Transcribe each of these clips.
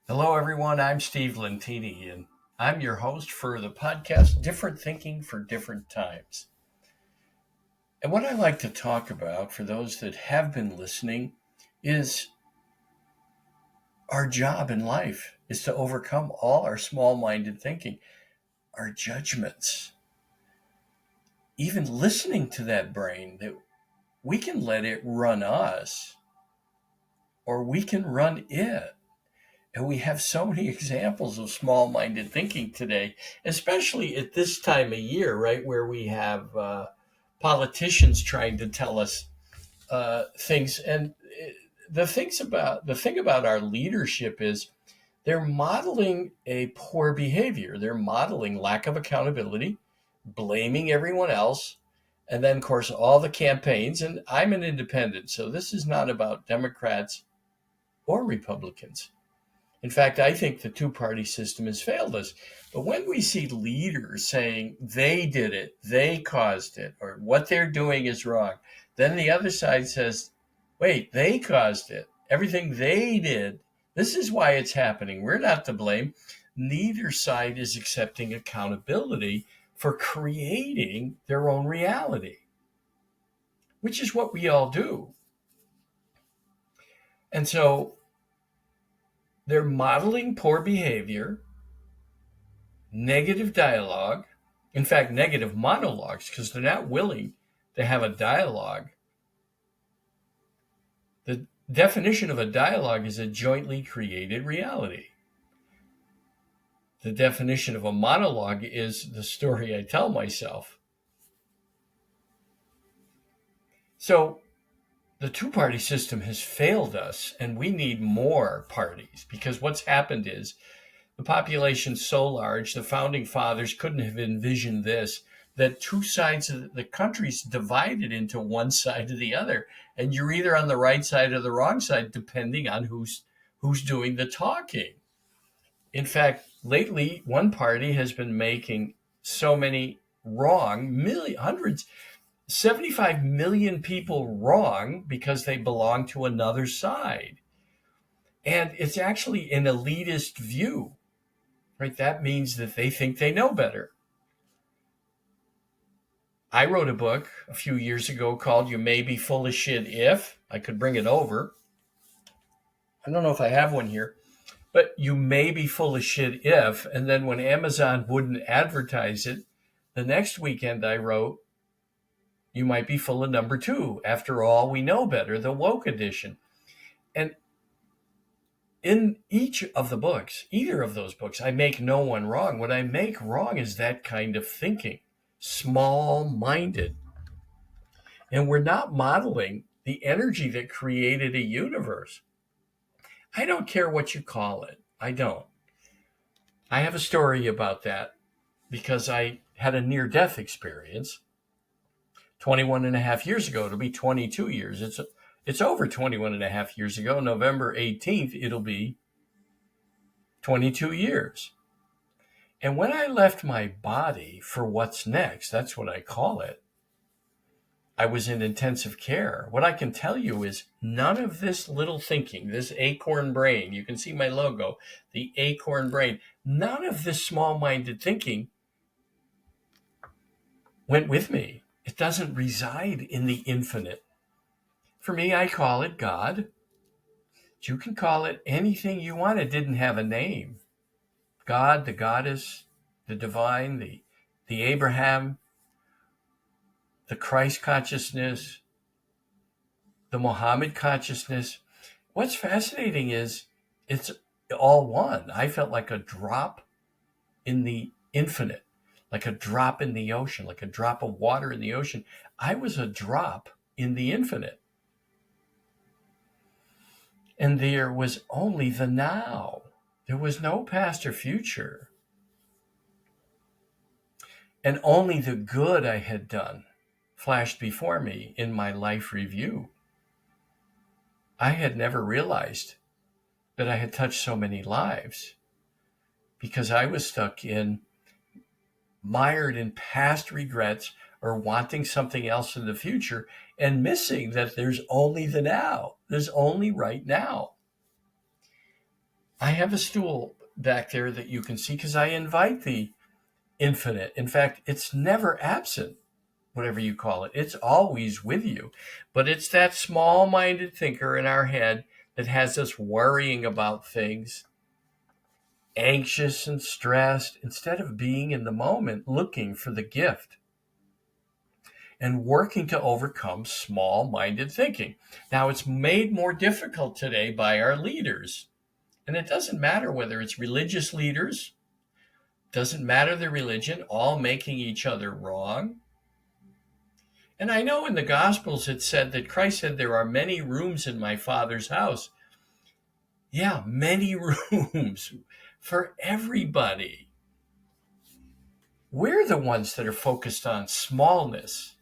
Hello, everyone. I'm Steve Lentini, and I'm your host for the podcast Different Thinking for Different Times. And what I like to talk about for those that have been listening is our job in life is to overcome all our small minded thinking, our judgments, even listening to that brain that we can let it run us or we can run it. And we have so many examples of small minded thinking today, especially at this time of year, right? Where we have politicians trying to tell us things. And the thing about our leadership is they're modeling a poor behavior. They're modeling lack of accountability, blaming everyone else. And then, of course, all the campaigns. And I'm an independent, so this is not about Democrats or Republicans. In fact, I think the two-party system has failed us. But when we see leaders saying they did it, they caused it, or what they're doing is wrong, then the other side says, wait, they caused it. Everything they did, this is why it's happening. We're not to blame. Neither side is accepting accountability for creating their own reality, which is what we all do. And so they're modeling poor behavior, negative dialogue, in fact, negative monologues, because they're not willing to have a dialogue. The definition of a dialogue is a jointly created reality. The definition of a monologue is the story I tell myself. So the two-party system has failed us, and we need more parties, because what's happened is the population's so large, the founding fathers couldn't have envisioned this, that two sides of the country's divided into one side or the other. And you're either on the right side or the wrong side, depending on who's doing the talking. In fact, lately, one party has been making so many hundreds, 75 million people wrong because they belong to another side. And it's actually an elitist view. Right? That means that they think they know better. I wrote a book a few years ago called You May Be Full of Shit If. I could bring it over. I don't know if I have one here, but you may be full of shit if. And then when Amazon wouldn't advertise it, the next weekend I wrote, You might be full of number two. After all, we know better, the woke edition. And in each of the books, either of those books, I make no one wrong. What I make wrong is that kind of thinking, small-minded. And we're not modeling the energy that created a universe. I don't care what you call it. I don't. I have a story about that because I had a near-death experience 21 and a half years ago. It'll be 22 years. It's over 21 and a half years ago. November 18th, it'll be 22 years. And when I left my body for what's next, that's what I call it, I was in intensive care. What I can tell you is none of this little thinking, this acorn brain, you can see my logo, the acorn brain, none of this small-minded thinking went with me. It doesn't reside in the infinite. For me, I call it God. You can call it anything you want. It didn't have a name. God, the goddess, the divine, the Abraham, the Christ consciousness, the Mohammed consciousness. What's fascinating is it's all one. I felt like a drop in the infinite, like a drop in the ocean, like a drop of water in the ocean. I was a drop in the infinite. And there was only the now. There was no past or future. And only the good I had done flashed before me in my life review. I had never realized that I had touched so many lives because I was stuck mired in past regrets or wanting something else in the future and missing that there's only the now. There's only right now. I have a stool back there that you can see because I invite the infinite. In fact, it's never absent, whatever you call it. It's always with you. But it's that small minded thinker in our head that has us worrying about things, anxious and stressed, instead of being in the moment looking for the gift and working to overcome small minded thinking. Now, it's made more difficult today by our leaders. And it doesn't matter whether it's religious leaders, doesn't matter the religion, all making each other wrong. And I know in the Gospels it said that Christ said, there are many rooms in my Father's house. Yeah, many rooms for everybody. We're the ones that are focused on smallness,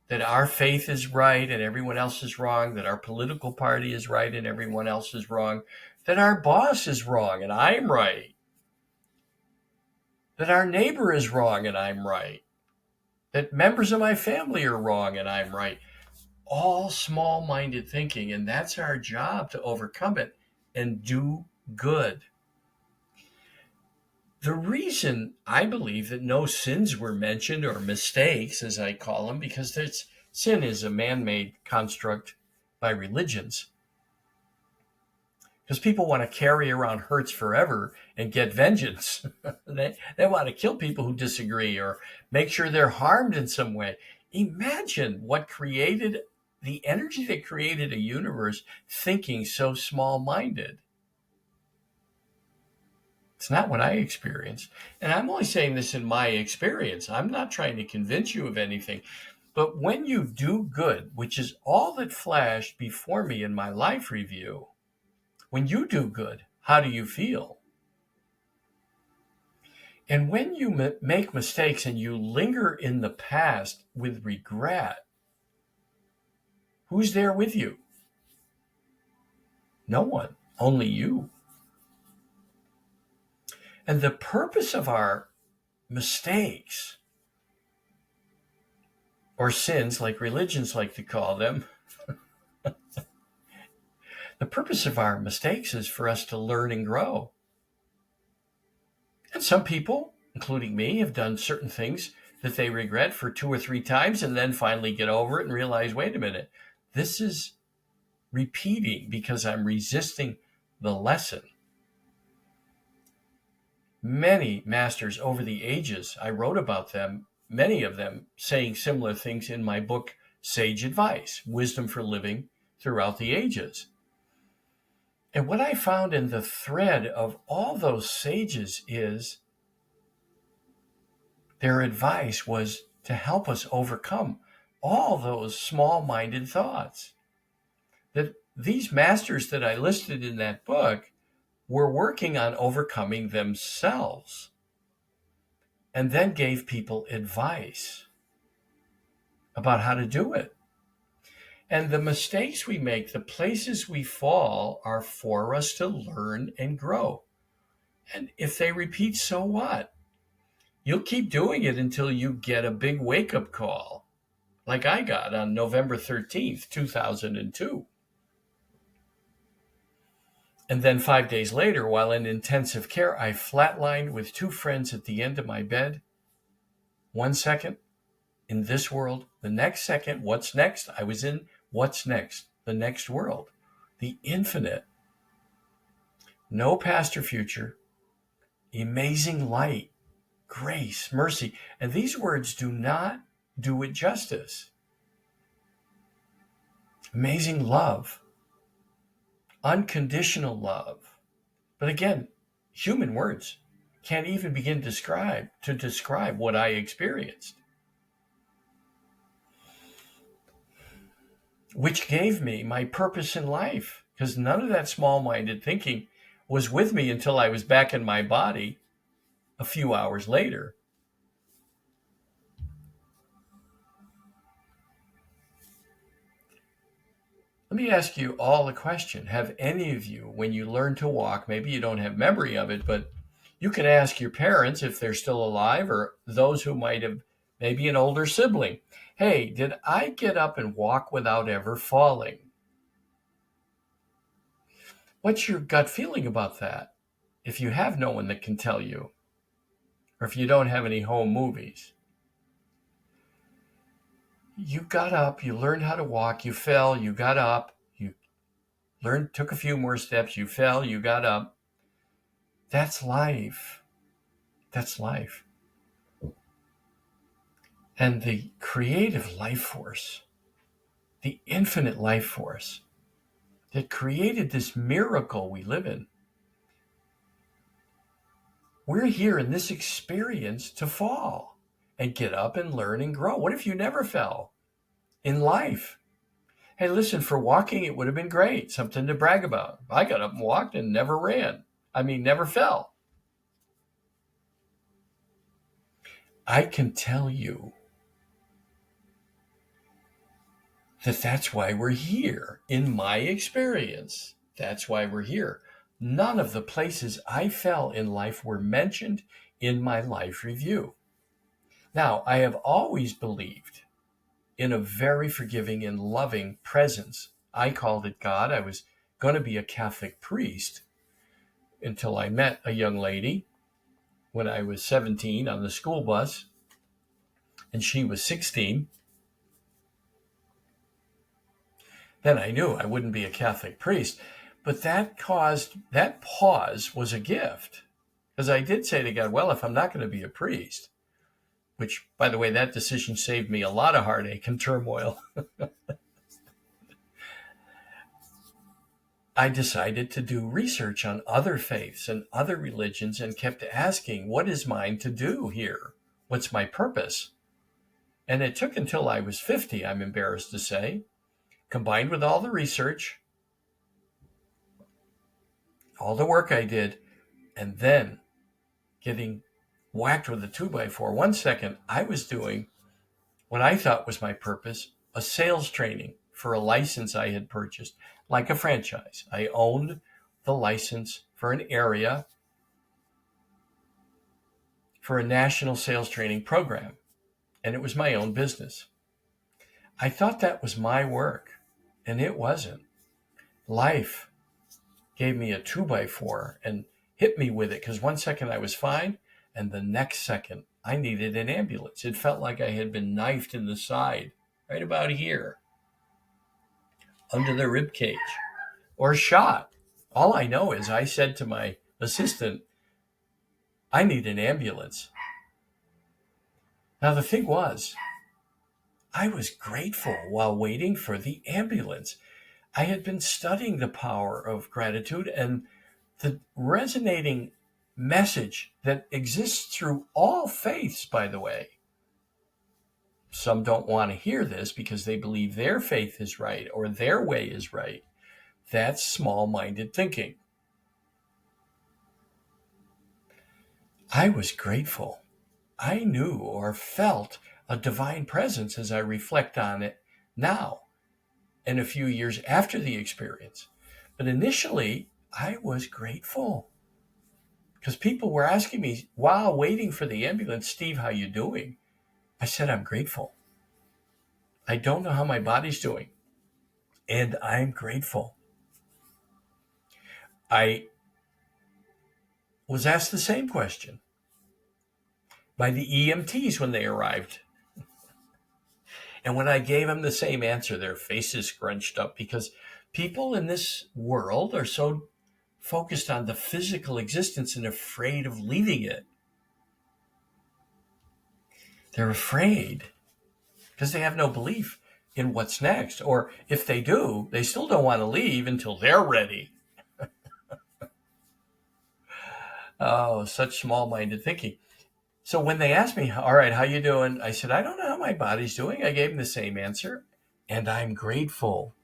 that our faith is right and everyone else is wrong, that our political party is right and everyone else is wrong, that our boss is wrong and I'm right, that our neighbor is wrong and I'm right, that members of my family are wrong and I'm right. All small-minded thinking, and that's our job to overcome it and do good. The reason I believe that no sins were mentioned, or mistakes as I call them, because sin is a man-made construct by religions. Because people want to carry around hurts forever and get vengeance. They want to kill people who disagree or make sure they're harmed in some way. Imagine what created the energy that created a universe thinking so small-minded. It's not what I experienced. And I'm only saying this in my experience. I'm not trying to convince you of anything. But when you do good, which is all that flashed before me in my life review, when you do good, how do you feel? And when you make mistakes and you linger in the past with regret, who's there with you? No one, only you. And the purpose of our mistakes, or sins, like religions like to call them, the purpose of our mistakes is for us to learn and grow. And some people, including me, have done certain things that they regret for 2 or 3 times and then finally get over it and realize, wait a minute, this is repeating because I'm resisting the lesson. Many masters over the ages, I wrote about them, many of them saying similar things in my book, Sage Advice, Wisdom for Living Throughout the Ages. And what I found in the thread of all those sages is their advice was to help us overcome all those small-minded thoughts. That these masters that I listed in that book were working on overcoming themselves and then gave people advice about how to do it. And the mistakes we make, the places we fall, are for us to learn and grow. And if they repeat, so what? You'll keep doing it until you get a big wake-up call, like I got on November 13th, 2002. And then 5 days later, while in intensive care, I flatlined with 2 friends at the end of my bed. 1 second in this world, the next second, what's next? I was in what's next, the next world, the infinite. No past or future, amazing light, grace, mercy. And these words do not do it justice. Amazing love, unconditional love. But again, human words can't even begin to describe what I experienced, which gave me my purpose in life, because none of that small-minded thinking was with me until I was back in my body a few hours later. Let me ask you all a question. Have any of you, when you learn to walk, maybe you don't have memory of it, but you can ask your parents if they're still alive, or those who might have maybe an older sibling, hey, did I get up and walk without ever falling? What's your gut feeling about that? If you have no one that can tell you, or if you don't have any home movies, you got up, you learned how to walk, you fell, you got up, you learned, took a few more steps, you fell, you got up. That's life. That's life. And the creative life force, the infinite life force that created this miracle we live in, we're here in this experience to fall and get up and learn and grow. What if you never fell in life? Hey, listen, for walking, it would have been great, something to brag about. I got up and walked and never ran. Never fell. I can tell you that that's why we're here. In my experience, that's why we're here. None of the places I fell in life were mentioned in my life review. Now, I have always believed in a very forgiving and loving presence. I called it God. I was going to be a Catholic priest until I met a young lady when I was 17 on the school bus, and she was 16. Then I knew I wouldn't be a Catholic priest. But that pause was a gift. Because I did say to God, well, if I'm not going to be a priest, which, by the way, that decision saved me a lot of heartache and turmoil. I decided to do research on other faiths and other religions and kept asking, what is mine to do here? What's my purpose? And it took until I was 50, I'm embarrassed to say, combined with all the research, all the work I did, and then getting whacked with a 2x4. 1 second, I was doing what I thought was my purpose, a sales training for a license I had purchased, like a franchise. I owned the license for an area for a national sales training program, and it was my own business. I thought that was my work, and it wasn't. Life gave me a 2x4 and hit me with it, because 1 second I was fine, and the next second I needed an ambulance. It felt like I had been knifed in the side, right about here, under the rib cage, or shot. All I know is I said to my assistant, I need an ambulance. Now the thing was, I was grateful while waiting for the ambulance. I had been studying the power of gratitude and the resonating message that exists through all faiths, by the way. Some don't want to hear this because they believe their faith is right or their way is right. That's small-minded thinking. I was grateful. I knew or felt a divine presence as I reflect on it now and a few years after the experience. But initially, I was grateful because people were asking me while waiting for the ambulance, Steve, how you doing? I said, I'm grateful. I don't know how my body's doing, and I'm grateful. I was asked the same question by the EMTs when they arrived. And when I gave them the same answer, their faces scrunched up because people in this world are so focused on the physical existence and afraid of leaving it. They're afraid because they have no belief in what's next. Or if they do, they still don't want to leave until they're ready. Oh, such small-minded thinking. So when they asked me, all right, how you doing? I said, I don't know how my body's doing. I gave them the same answer, and I'm grateful.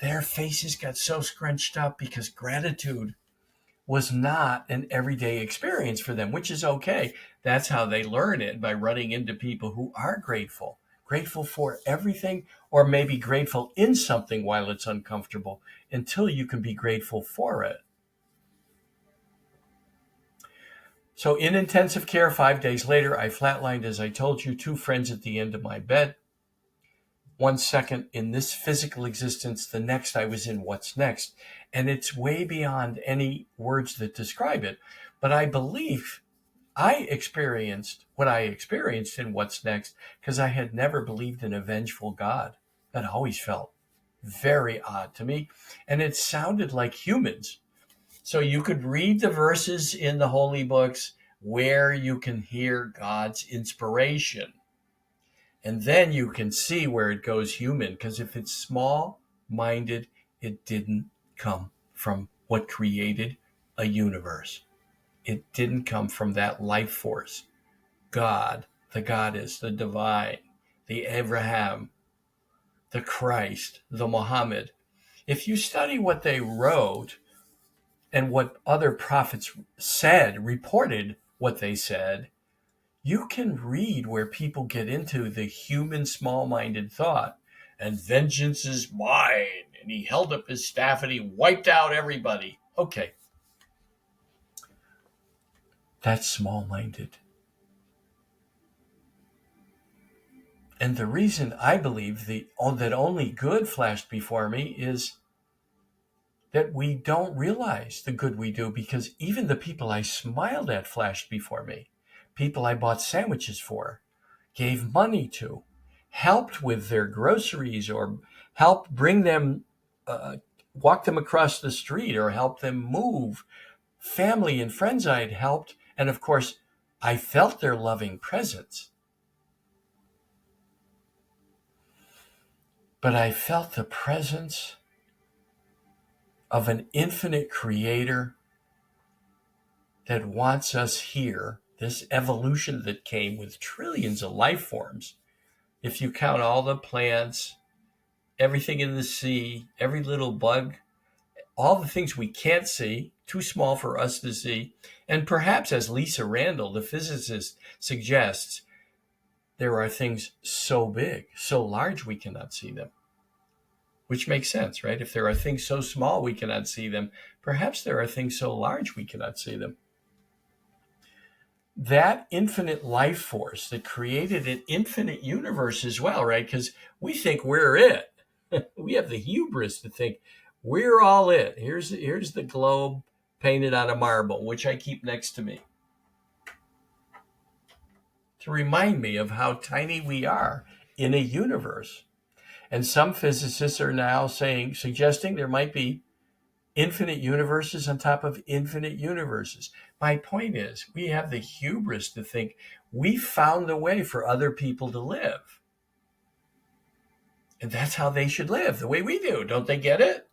Their faces got so scrunched up because gratitude was not an everyday experience for them, which is okay. That's how they learn it, by running into people who are grateful for everything, or maybe grateful in something while it's uncomfortable, until you can be grateful for it. So in intensive care, 5 days later, I flatlined, as I told you, 2 friends at the end of my bed. 1 second in this physical existence, the next I was in what's next. And it's way beyond any words that describe it. But I believe I experienced what I experienced in what's next because I had never believed in a vengeful God. That always felt very odd to me. And it sounded like humans. So you could read the verses in the holy books where you can hear God's inspiration. And then you can see where it goes human, because if it's small-minded, it didn't come from what created a universe. It didn't come from that life force. God, the goddess, the divine, the Abraham, the Christ, the Mohammed. If you study what they wrote and what other prophets said, reported what they said, you can read where people get into the human small-minded thought, and vengeance is mine, and he held up his staff and he wiped out everybody. Okay. That's small-minded. And the reason I believe that only good flashed before me is that we don't realize the good we do, because even the people I smiled at flashed before me. People I bought sandwiches for, gave money to, helped with their groceries, or helped bring them, walk them across the street, or help them move. Family and friends I had helped. And of course, I felt their loving presence. But I felt the presence of an infinite creator that wants us here, this evolution that came with trillions of life forms. If you count all the plants, everything in the sea, every little bug, all the things we can't see, too small for us to see. And perhaps, as Lisa Randall, the physicist, suggests, there are things so big, so large we cannot see them. Which makes sense, right? If there are things so small we cannot see them, perhaps there are things so large we cannot see them. That infinite life force that created an infinite universe as well, right? Because we think we're it. We have the hubris to think we're all it. Here's the globe painted on a marble, which I keep next to me, to remind me of how tiny we are in a universe. And some physicists are now suggesting there might be infinite universes on top of infinite universes. My point is, we have the hubris to think we found a way for other people to live. And that's how they should live, the way we do. Don't they get it?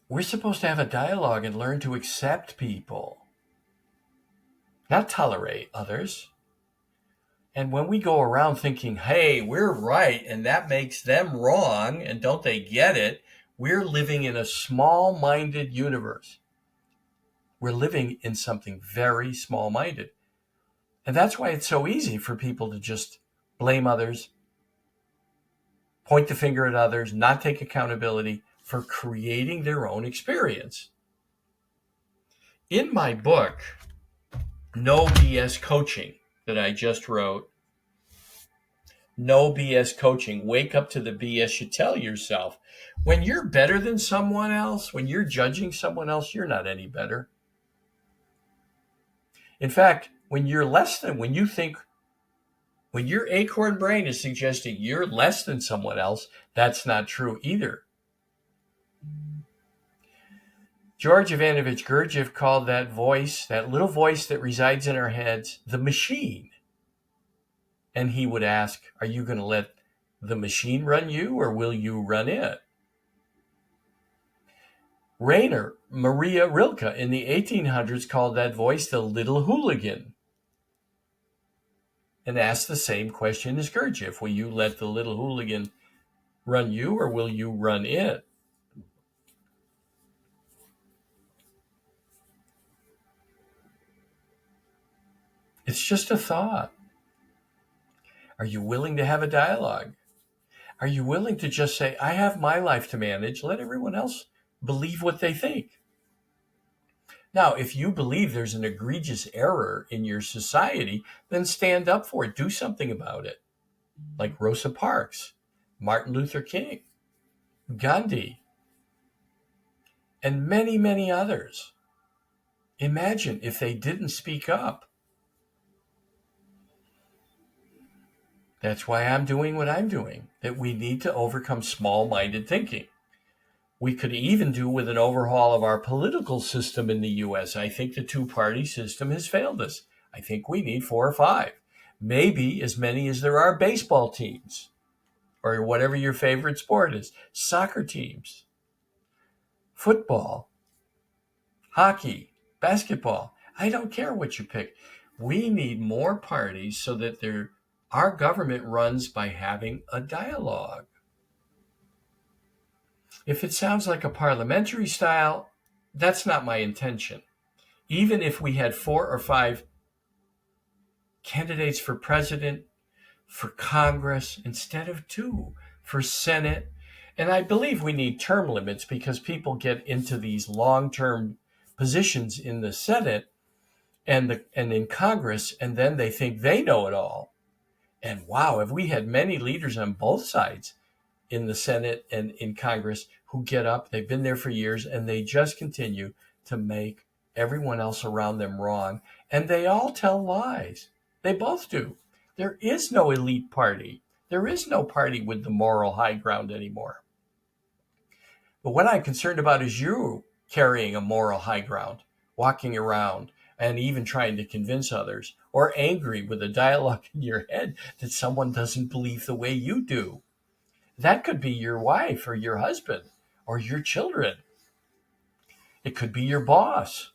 We're supposed to have a dialogue and learn to accept people, not tolerate others. And when we go around thinking, hey, we're right, and that makes them wrong, and don't they get it, we're living in a small-minded universe. We're living in something very small-minded. And that's why it's so easy for people to just blame others, point the finger at others, not take accountability for creating their own experience. In my book, No BS Coaching, that I just wrote, No BS Coaching, wake up to the BS you tell yourself. When you're better than someone else, when you're judging someone else, you're not any better. In fact, when your acorn brain is suggesting you're less than someone else, that's not true either. George Ivanovich Gurdjieff called that voice, that little voice that resides in our heads, the machine. And he would ask, are you going to let the machine run you, or will you run it? Maria Rilke in the 1800s called that voice the little hooligan, and asked the same question as Gurdjieff. Will you let the little hooligan run you, or will you run it? It's just a thought. Are you willing to have a dialogue? Are you willing to just say, I have my life to manage, let everyone else believe what they think? Now, if you believe there's an egregious error in your society, then stand up for it. Do something about it. Like Rosa Parks, Martin Luther King, Gandhi, and many, many others. Imagine if they didn't speak up. That's why I'm doing what I'm doing, that we need to overcome small-minded thinking. We could even do with an overhaul of our political system in the U.S. I think the two-party system has failed us. I think we need 4 or 5, maybe as many as there are baseball teams, or whatever your favorite sport is, soccer teams, football, hockey, basketball. I don't care what you pick. We need more parties so that our government runs by having a dialogue. If it sounds like a parliamentary style, that's not my intention. Even if we had 4 or 5 candidates for president, for Congress, instead of 2, for Senate. And I believe we need term limits because people get into these long-term positions in the Senate and in Congress, and then they think they know it all. And wow, have we had many leaders on both sides in the Senate and in Congress who get up, they've been there for years, and they just continue to make everyone else around them wrong. And they all tell lies. They both do. There is no elite party. There is no party with the moral high ground anymore. But what I'm concerned about is you carrying a moral high ground, walking around and even trying to convince others, or angry with a dialogue in your head that someone doesn't believe the way you do. That could be your wife or your husband or your children. It could be your boss.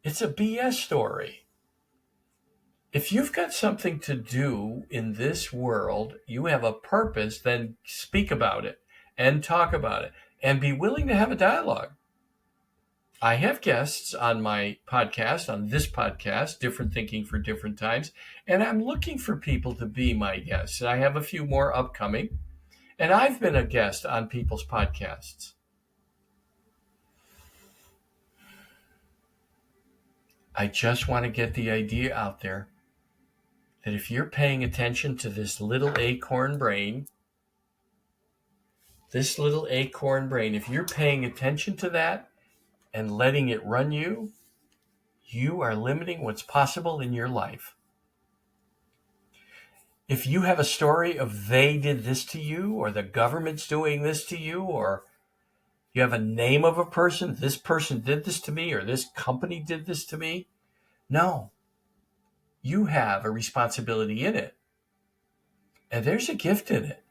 It's a BS story. If you've got something to do in this world, you have a purpose, then speak about it and talk about it and be willing to have a dialogue. I have guests on my podcast, on this podcast, Different Thinking for Different Times, and I'm looking for people to be my guests. And I have a few more upcoming, and I've been a guest on people's podcasts. I just want to get the idea out there that if you're paying attention to this little acorn brain, if you're paying attention to that and letting it run you, you are limiting what's possible in your life. If you have a story of they did this to you, or the government's doing this to you, or you have a name of a person, this person did this to me, or this company did this to me, no. You have a responsibility in it. And there's a gift in it.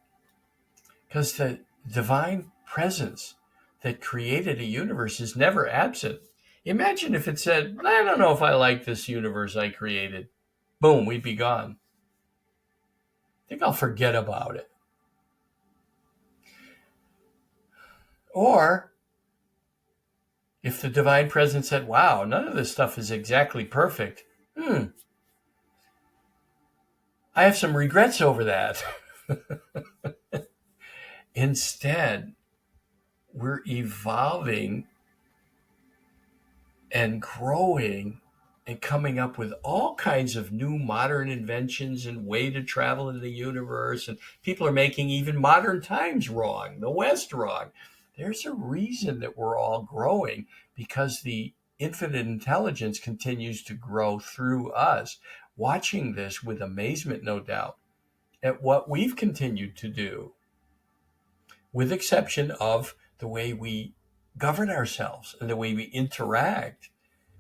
Because the divine presence that created a universe is never absent. Imagine if it said, I don't know if I like this universe I created. Boom, we'd be gone. I think I'll forget about it. Or if the divine presence said, wow, none of this stuff is exactly perfect. I have some regrets over that. Instead, we're evolving and growing and coming up with all kinds of new modern inventions and way to travel in the universe. And people are making even modern times wrong, the West wrong. There's a reason that we're all growing, because the infinite intelligence continues to grow through us, watching this with amazement, no doubt, at what we've continued to do, with exception of the way we govern ourselves and the way we interact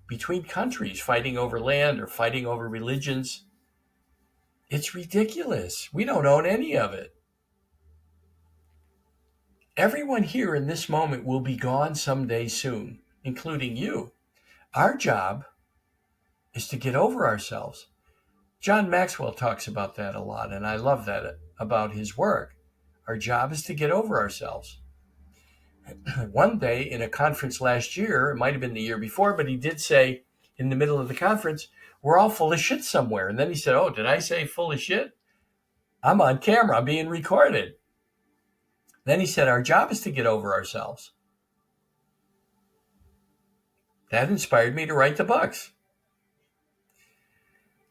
between countries, fighting over land or fighting over religions. It's ridiculous. We don't own any of it. Everyone here in this moment will be gone someday soon, including you. Our job is to get over ourselves. John Maxwell talks about that a lot, and I love that about his work. Our job is to get over ourselves. One day in a conference last year, it might have been the year before, but he did say in the middle of the conference, we're all full of shit somewhere. And then he said, oh, did I say full of shit? I'm on camera. I'm being recorded. Then he said, our job is to get over ourselves. That inspired me to write the books.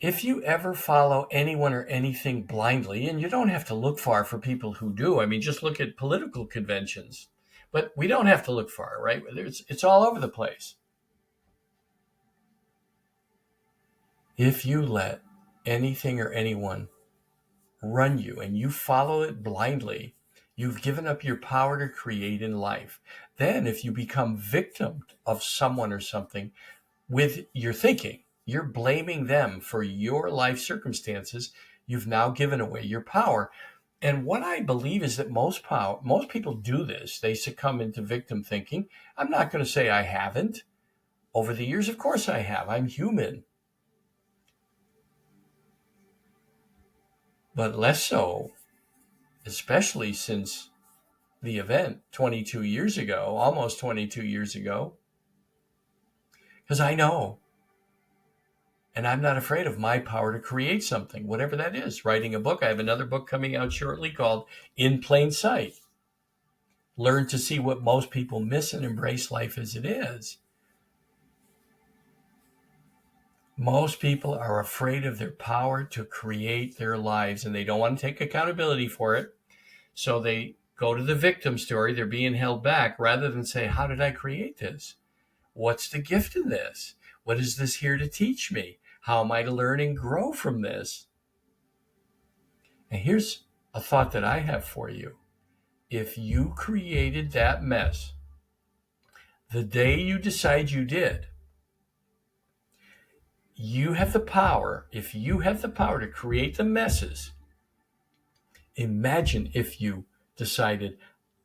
If you ever follow anyone or anything blindly, and you don't have to look far for people who do, I mean, just look at political conventions, but we don't have to look far, right? It's all over the place. If you let anything or anyone run you and you follow it blindly, you've given up your power to create in life. Then if you become victim of someone or something with your thinking, you're blaming them for your life circumstances. You've now given away your power. And what I believe is that most people do this. They succumb into victim thinking. I'm not going to say I haven't. Over the years, of course I have. I'm human. But less so, especially since the event 22 years ago, almost 22 years ago, because I know, and I'm not afraid of my power to create something, whatever that is. Writing a book. I have another book coming out shortly called In Plain Sight. Learn to see what most people miss and embrace life as it is. Most people are afraid of their power to create their lives, and they don't want to take accountability for it. So they go to the victim story. They're being held back rather than say, how did I create this? What's the gift in this? What is this here to teach me? How am I to learn and grow from this? And here's a thought that I have for you. If you created that mess the day you decide you did, you have the power. If you have the power to create the messes, imagine if you decided,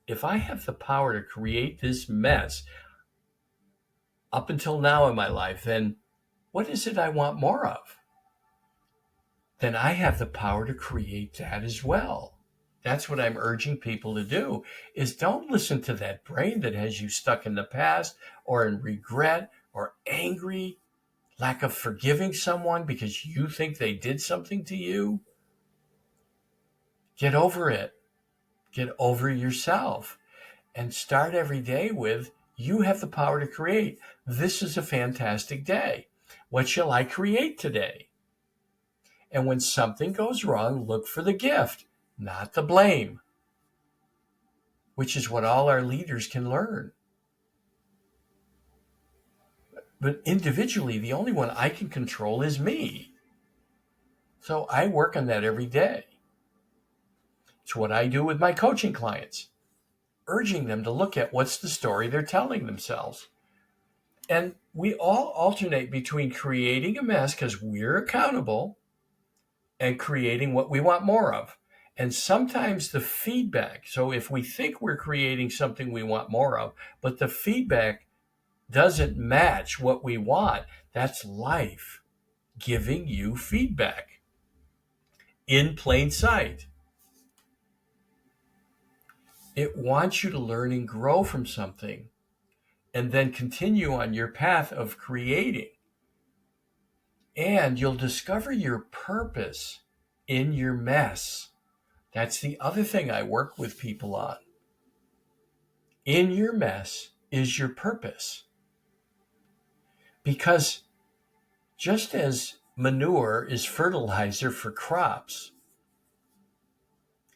if I have the power to create this mess up until now in my life, then what is it I want more of? Then I have the power to create that as well. That's what I'm urging people to do, is don't listen to that brain that has you stuck in the past or in regret or angry, lack of forgiving someone because you think they did something to you. Get over it. Get over yourself and start every day with, you have the power to create. This is a fantastic day. What shall I create today? And when something goes wrong, look for the gift, not the blame, which is what all our leaders can learn. But individually, the only one I can control is me. So I work on that every day. It's what I do with my coaching clients, urging them to look at what's the story they're telling themselves. And we all alternate between creating a mess because we're accountable and creating what we want more of. And sometimes the feedback, so if we think we're creating something we want more of, but the feedback doesn't match what we want, that's life giving you feedback in plain sight. It wants you to learn and grow from something and then continue on your path of creating. And you'll discover your purpose in your mess. That's the other thing I work with people on. In your mess is your purpose. Because just as manure is fertilizer for crops,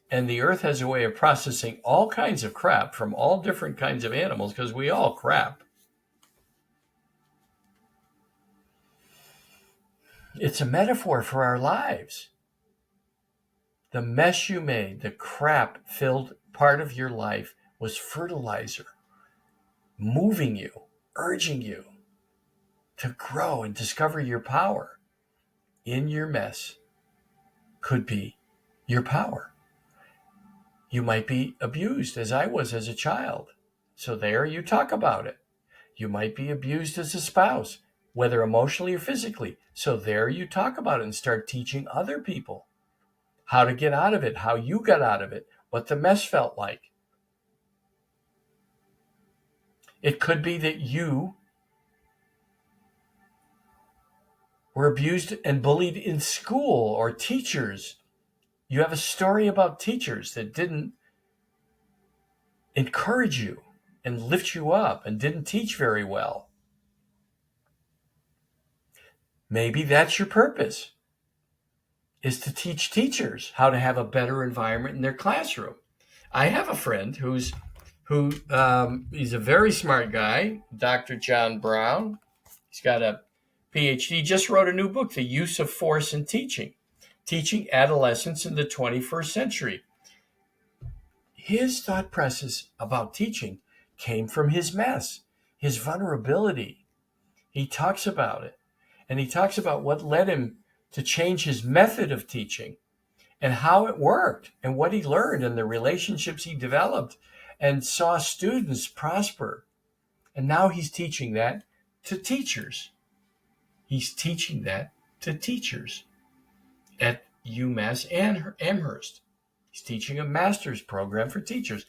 and the earth has a way of processing all kinds of crap from all different kinds of animals, because we all crap. It's a metaphor for our lives. The mess you made, the crap-filled part of your life was fertilizer, moving you, urging you to grow and discover your power. In your mess could be your power. You might be abused, as I was as a child. So there you talk about it. You might be abused as a spouse, whether emotionally or physically. So there you talk about it and start teaching other people how to get out of it, how you got out of it, what the mess felt like. It could be that you were abused and bullied in school, or teachers. You have a story about teachers that didn't encourage you and lift you up and didn't teach very well. Maybe that's your purpose, is to teach teachers how to have a better environment in their classroom. I have a friend he's a very smart guy, Dr. John Brown. He's got a PhD, just wrote a new book, The Use of Force in Teaching, Teaching Adolescents in the 21st Century. His thought process about teaching came from his mess, his vulnerability. He talks about it, and he talks about what led him to change his method of teaching and how it worked and what he learned and the relationships he developed and saw students prosper. And now he's teaching that to teachers. He's teaching that to teachers at UMass and Amherst. He's teaching a master's program for teachers.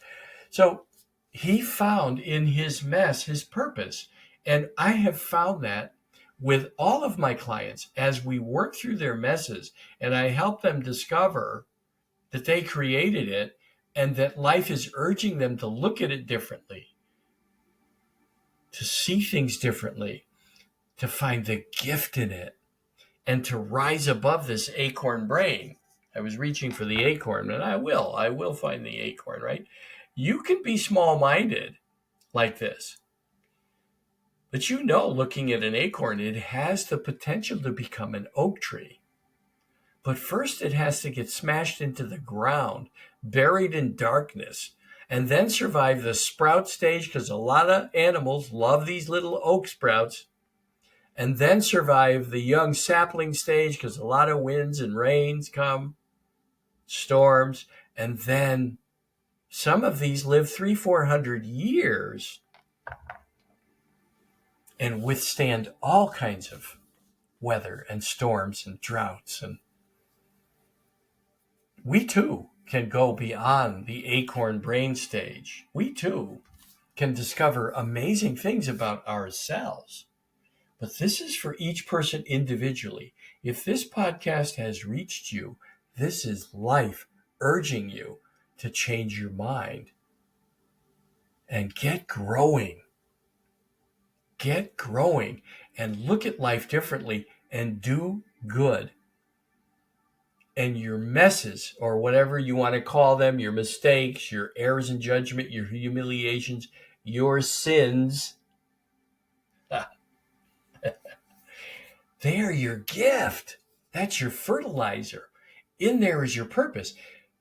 So he found in his mess his purpose. And I have found that with all of my clients as we work through their messes and I help them discover that they created it and that life is urging them to look at it differently, to see things differently, to find the gift in it, and to rise above this acorn brain. I was reaching for the acorn, and I will find the acorn, right? You can be small-minded like this. But looking at an acorn, it has the potential to become an oak tree. But first it has to get smashed into the ground, buried in darkness, and then survive the sprout stage, because a lot of animals love these little oak sprouts, and then survive the young sapling stage, because a lot of winds and rains come, storms, and then some of these live 300-400 years and withstand all kinds of weather and storms and droughts. And we too can go beyond the acorn brain stage. We too can discover amazing things about ourselves. But this is for each person individually. If this podcast has reached you, this is life urging you to change your mind and get growing. Get growing and look at life differently and do good. And your messes, or whatever you want to call them, your mistakes, your errors in judgment, your humiliations, your sins, they are your gift. That's your fertilizer. In there is your purpose.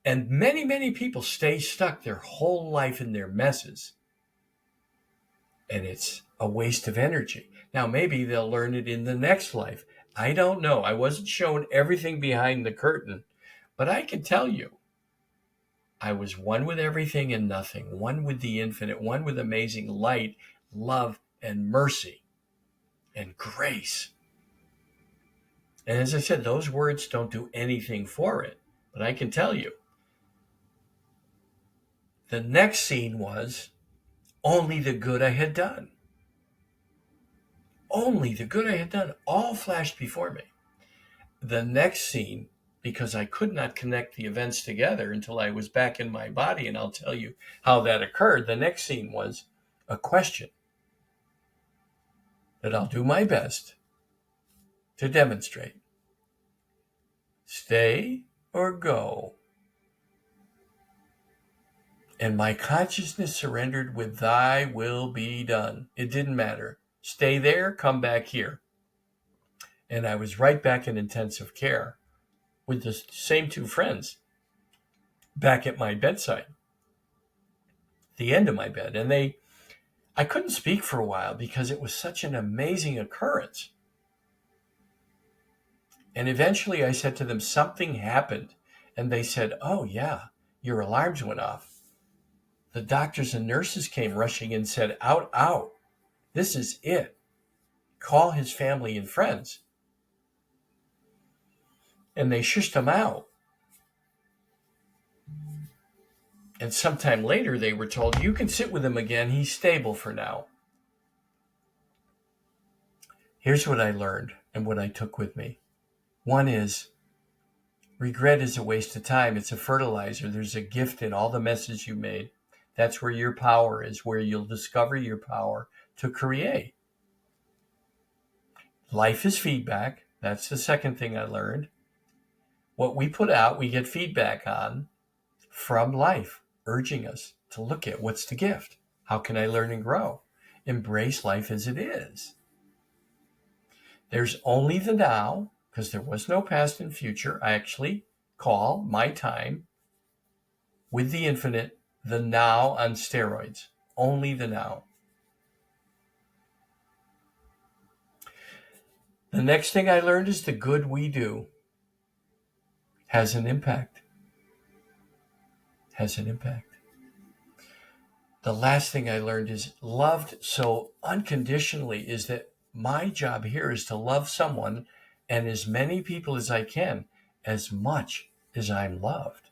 And many, many people stay stuck their whole life in their messes. And it's a waste of energy. Now, maybe they'll learn it in the next life. I don't know. I wasn't shown everything behind the curtain, but I can tell you, I was one with everything and nothing, one with the infinite, one with amazing light, love, and mercy, and grace. And as I said, those words don't do anything for it, but I can tell you, the next scene was only the good I had done. Only the good I had done all flashed before me. The next scene, because I could not connect the events together until I was back in my body, and I'll tell you how that occurred. The next scene was a question that I'll do my best to demonstrate. Stay or go? And my consciousness surrendered with thy will be done. It didn't matter. Stay there, come back here. And I was right back in intensive care with the same two friends back at my bedside, the end of my bed. And I couldn't speak for a while because it was such an amazing occurrence. And eventually I said to them, something happened. And they said, oh yeah, your alarms went off. The doctors and nurses came rushing in and said, out, out. This is it. Call his family and friends. And they shushed him out. And sometime later they were told, you can sit with him again. He's stable for now. Here's what I learned and what I took with me. One is, regret is a waste of time. It's a fertilizer. There's a gift in all the messes you made. That's where your power is, where you'll discover your power to create. Life is feedback. That's the second thing I learned. What we put out, we get feedback on from life, urging us to look at what's the gift. How can I learn and grow? Embrace life as it is. There's only the now, because there was no past and future. I actually call my time with the infinite the now on steroids. Only the now. The next thing I learned is the good we do has an impact. Has an impact. The last thing I learned is loved so unconditionally is that my job here is to love someone and as many people as I can, as much as I'm loved.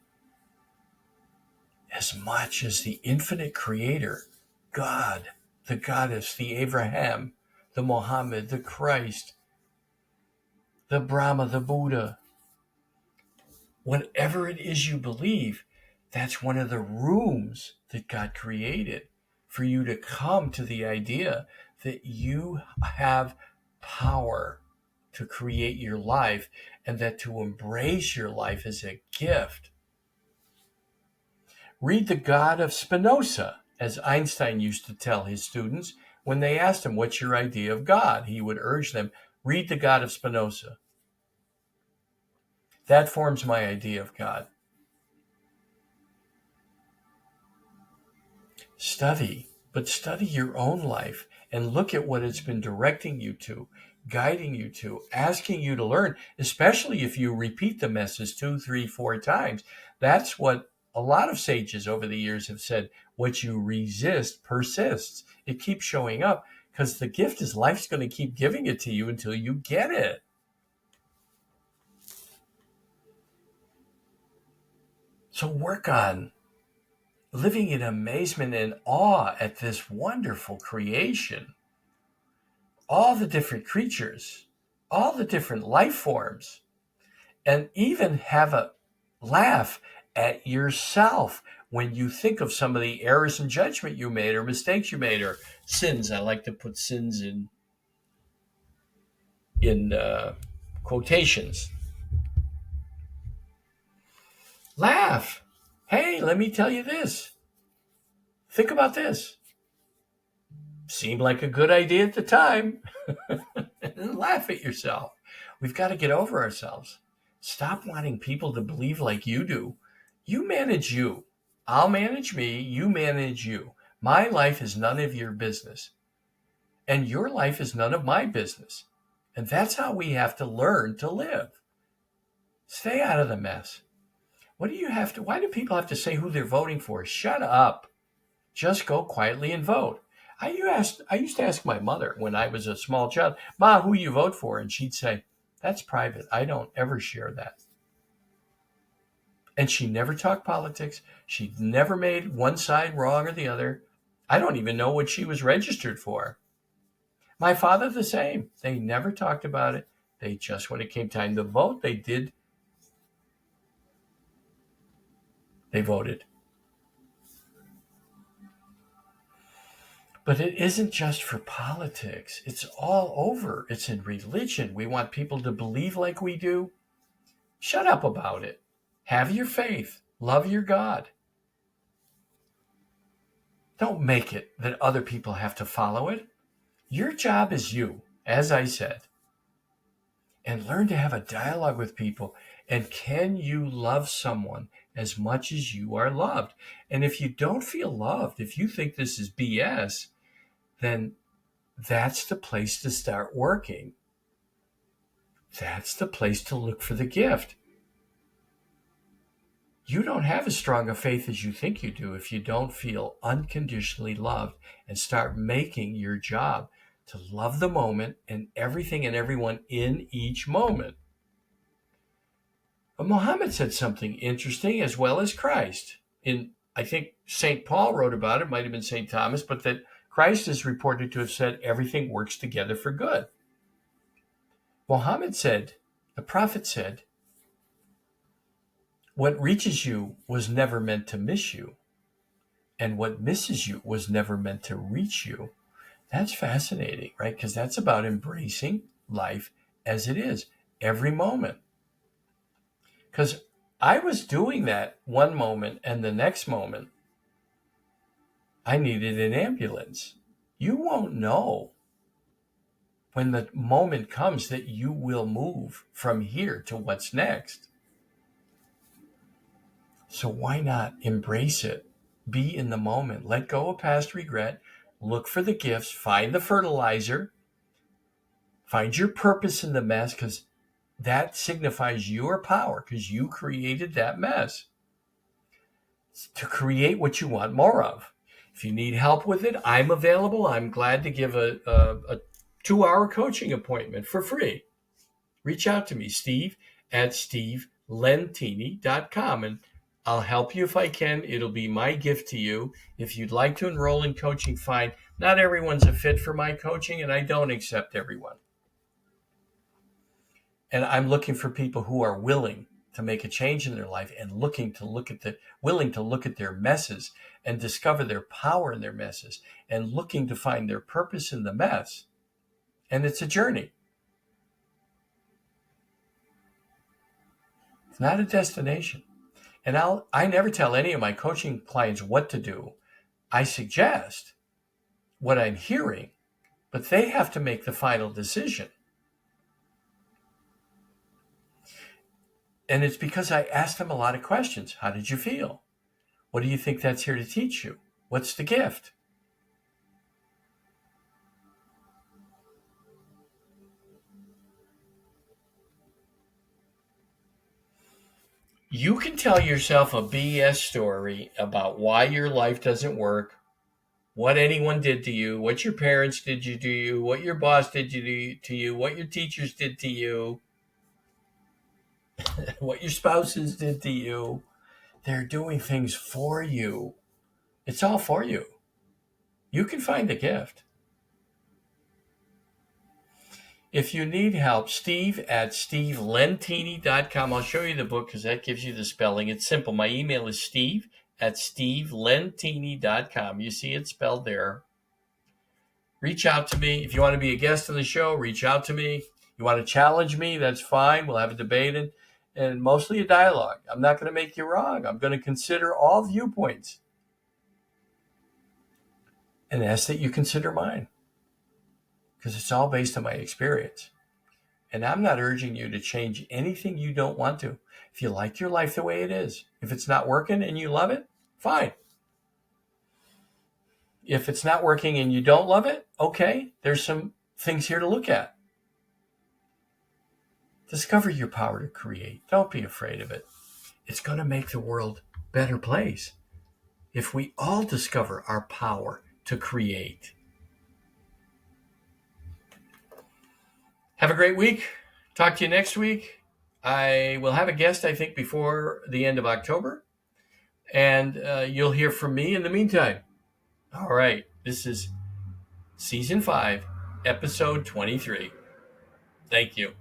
As much as the infinite creator, God, the goddess, the Abraham, the Mohammed, the Christ, the Brahma, the Buddha, whatever it is you believe, that's one of the rooms that God created for you to come to the idea that you have power to create your life and that to embrace your life is a gift. Read The God of Spinoza, as Einstein used to tell his students when they asked him, "What's your idea of God?" He would urge them, read The God of Spinoza. That forms my idea of God. Study, but study your own life and look at what it's been directing you to, guiding you to, asking you to learn, especially if you repeat the message 2, 3, 4 times. That's what a lot of sages over the years have said. What you resist persists. It keeps showing up because the gift is life's going to keep giving it to you until you get it. So work on living in amazement and awe at this wonderful creation. All the different creatures, all the different life forms, and even have a laugh at yourself when you think of some of the errors in judgment you made or mistakes you made or sins. I like to put sins in quotations. Laugh. Hey, let me tell you this. Think about this. Seemed like a good idea at the time. And laugh at yourself. We've got to get over ourselves. Stop wanting people to believe like you do. You manage you. I'll manage me. You manage you. My life is none of your business. And your life is none of my business. And that's how we have to learn to live. Stay out of the mess. Why do people have to say who they're voting for? Shut up. Just go quietly and vote. I used to ask my mother when I was a small child, "Ma, who you vote for?" And she'd say, "That's private. I don't ever share that." And she never talked politics. She never made one side wrong or the other. I don't even know what she was registered for. My father, the same. They never talked about it. They just, when it came time to vote, they voted. But it isn't just for politics. It's all over. It's in religion. We want people to believe like we do. Shut up about it. Have your faith. Love your God. Don't make it that other people have to follow it. Your job is you, as I said. And learn to have a dialogue with people. And can you love someone as much as you are loved? And if you don't feel loved, if you think this is BS, then that's the place to start working. That's the place to look for the gift. You don't have as strong a faith as you think you do if you don't feel unconditionally loved and start making your job to love the moment and everything and everyone in each moment. But Muhammad said something interesting as well as Christ. I think St. Paul wrote about it, might have been St. Thomas, but that Christ is reported to have said everything works together for good. Muhammad said, the prophet said, what reaches you was never meant to miss you, and what misses you was never meant to reach you. That's fascinating, right? Because that's about embracing life as it is every moment. Because I was doing that one moment, and the next moment, I needed an ambulance. You won't know when the moment comes that you will move from here to what's next. So why not embrace it? Be in the moment. Let go of past regret. Look for the gifts. Find the fertilizer. Find your purpose in the mess, because that signifies your power, because you created that mess to create what you want more of. If you need help with it, I'm available. I'm glad to give a 2-hour coaching appointment for free. Reach out to me, steve@stevelentini.com, and I'll help you if I can. It'll be my gift to you. If you'd like to enroll in coaching, fine. Not everyone's a fit for my coaching, and I don't accept everyone. And I'm looking for people who are willing to make a change in their life and willing to look at their messes and discover their power in their messes and looking to find their purpose in the mess. And it's a journey. It's not a destination. And I never tell any of my coaching clients what to do. I suggest what I'm hearing, but they have to make the final decision. And it's because I asked them a lot of questions. How did you feel? What do you think that's here to teach you? What's the gift? You can tell yourself a BS story about why your life doesn't work, what anyone did to you, what your parents did to you, what your boss did to you, what your teachers did to you, what your spouses did to you. They're doing things for you. It's all for you. You can find the gift. If you need help, steve@stevelentini.com. I'll show you the book because that gives you the spelling. It's simple. My email is steve@stevelentini.com. You see it spelled there. Reach out to me. If you want to be a guest on the show, reach out to me. You want to challenge me, that's fine. We'll have a debate and mostly a dialogue. I'm not going to make you wrong. I'm going to consider all viewpoints and ask that you consider mine, because it's all based on my experience. And I'm not urging you to change anything you don't want to. If you like your life the way it is, if it's not working and you love it, fine. If it's not working and you don't love it, okay, there's some things here to look at. Discover your power to create. Don't be afraid of it. It's going to make the world a better place if we all discover our power to create. Have a great week. Talk to you next week. I will have a guest, I think, before the end of October. And you'll hear from me in the meantime. All right. This is Season 5, Episode 23. Thank you.